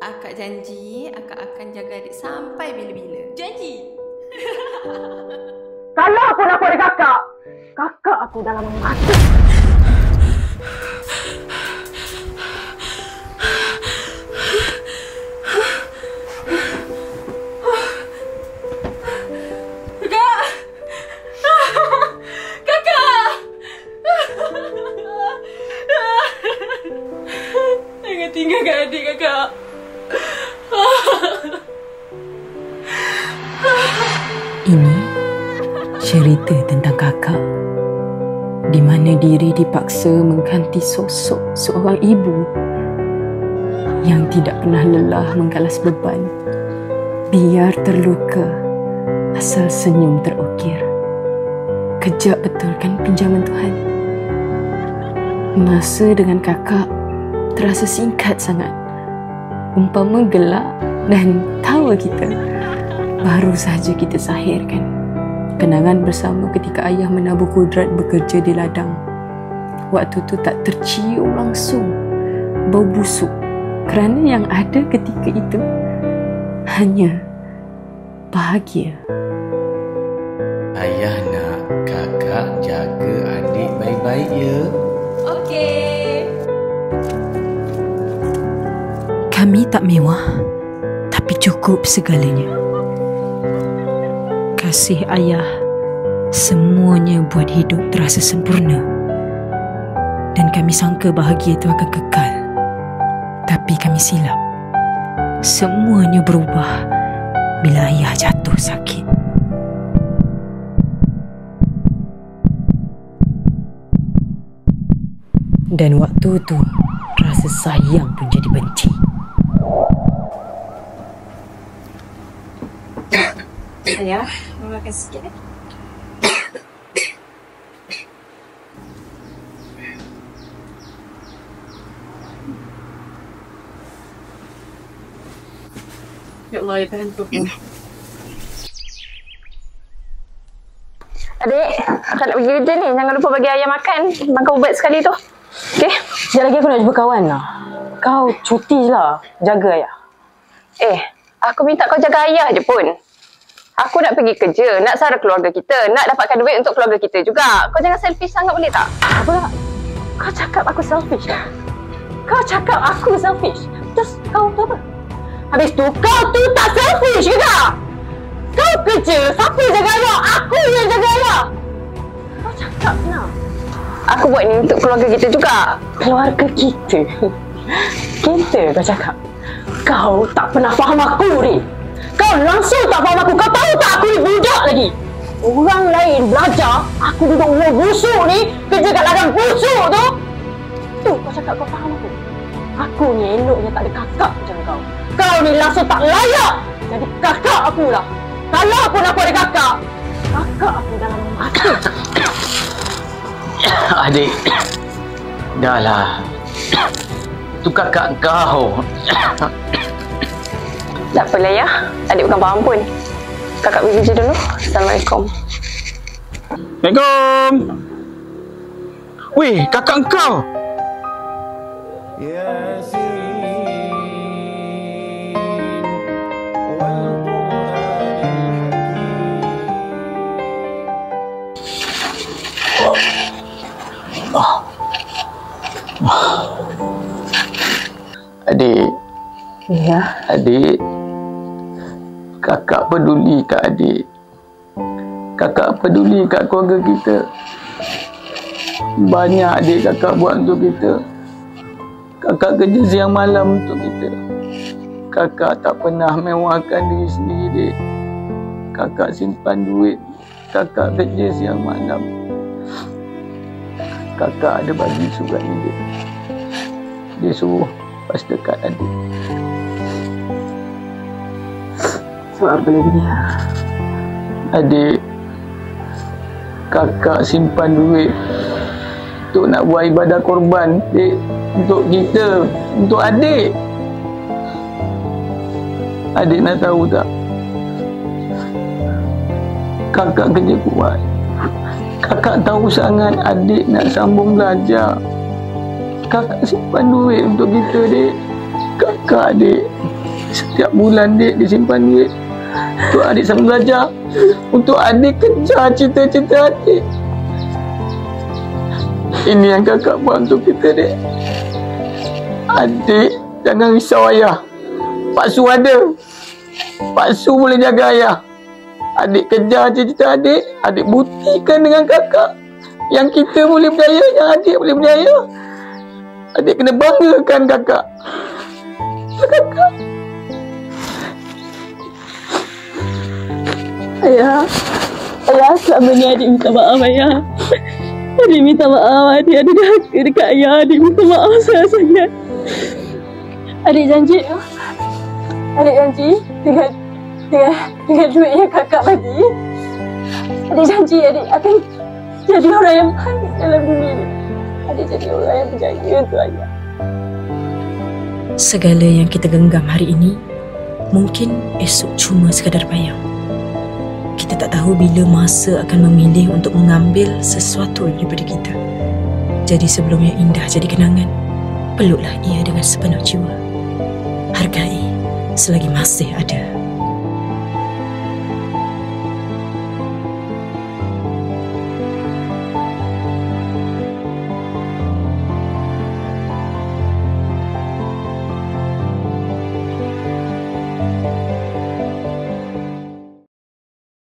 Akak janji akak akan jaga adik sampai bila-bila. Janji. Kalau pun aku ada kakak, kakak aku dalam mati. Tinggalkan adik kakak. Ini cerita tentang kakak di mana diri dipaksa mengganti sosok seorang ibu yang tidak pernah lelah menggalas beban, biar terluka asal senyum terukir. Kejap betul kan pinjaman Tuhan? Masa dengan kakak terasa singkat sangat. Umpama gelak dan tawa kita baru sahaja kita zahirkan. Kenangan bersama ketika ayah menabur kudrat bekerja di ladang. Waktu tu tak tercium langsung bau busuk kerana yang ada ketika itu hanya bahagia. Ayah nak kakak jaga adik baik-baik ya. Okey. Kami tak mewah, tapi cukup segalanya. Kasih ayah semuanya buat hidup terasa sempurna. Dan kami sangka bahagia itu akan kekal. Tapi kami silap. Semuanya berubah bila ayah jatuh sakit. Dan waktu tu rasa sayang pun jadi benci. Ayah, mau makan sikit eh? Ya Allah, ya tahan tu. Adik, akak nak pergi kerja ni. Jangan lupa bagi ayah makan. Makan ubat sekali tu. Okey? Sekejap lagi aku nak jumpa kawan lah. Kau cuti je lah. Jaga ayah. Aku minta kau jaga ayah je pun. Aku nak pergi kerja, nak sara keluarga kita, nak dapatkan duit untuk keluarga kita juga. Kau jangan selfish sangat boleh tak? Apa? Kau cakap aku selfish lah? Kau cakap aku selfish? Terus kau tu apa? Habis tu, kau tu tak selfish juga! Kau kerja, siapa jaga ayah? Aku yang jaga ayah! Kau cakap lah. Aku buat ni untuk keluarga kita juga. Keluarga kita? Kita kau cakap? Kau tak pernah faham aku, Rin. Kau langsung tak faham aku. Kau tahu tak aku ni budak lagi? Orang lain belajar, aku duduk umur busuk ni, kerja kat ladang busuk tu. Tu kau cakap kau faham aku. Aku ni eloknya tak ada kakak macam kau. Kau ni langsung tak layak jadi kakak aku lah. Kalau pun aku ada kakak, kakak aku dalam mati. Adik, dah lah. Tu kakak kau. Tak apalah ya. Adik bukan faham pun. Kakak pergi kerja dulu. Assalamualaikum. Assalamualaikum. Weh, kakak kau. Adik. Ya. Adik. Kakak peduli kat adik. Kakak peduli kat keluarga kita. Banyak adik kakak buat untuk kita. Kakak kerja siang malam untuk kita. Kakak tak pernah mewahkan diri sendiri, dek. Kakak simpan duit. Kakak kerja siang malam. Kakak ada bagi surat ni, dek. Dia suruh pas dekat adik. Sebab apa lagi ni? Adik, kakak simpan duit untuk nak buat ibadah korban, dek. Untuk kita, untuk adik. Adik nak tahu tak? Kakak kerja kuat. Kakak tahu sangat adik nak sambung belajar. Kakak simpan duit untuk kita, dek. Kakak, dek. Setiap bulan Dik disimpan duit untuk adik sama belajar, untuk adik kejar cita-cita adik. Ini yang kakak buat untuk kita, Dik. Adik jangan risau ayah. Pak Su ada. Pak Su boleh jaga ayah. Adik kejar cita-cita adik, adik buktikan dengan kakak yang kita boleh berjaya, yang adik boleh berjaya. Adik kena banggakan kakak. Kakak. Ayah, selama ni adik minta maaf ayah. Adik minta maaf, adik ada jaga dekat ayah. Adik minta maaf sangat-sangat. Adik janji dengan duit yang kakak bagi, adik janji adik akan jadi orang yang baik dalam dunia ni. Adik jadi orang yang berjaya untuk ayah. Segala yang kita genggam hari ini mungkin esok cuma sekadar bayang. Kita tak tahu bila masa akan memilih untuk mengambil sesuatu daripada kita. Jadi sebelum yang indah jadi kenangan, peluklah ia dengan sepenuh jiwa. Hargai selagi masih ada.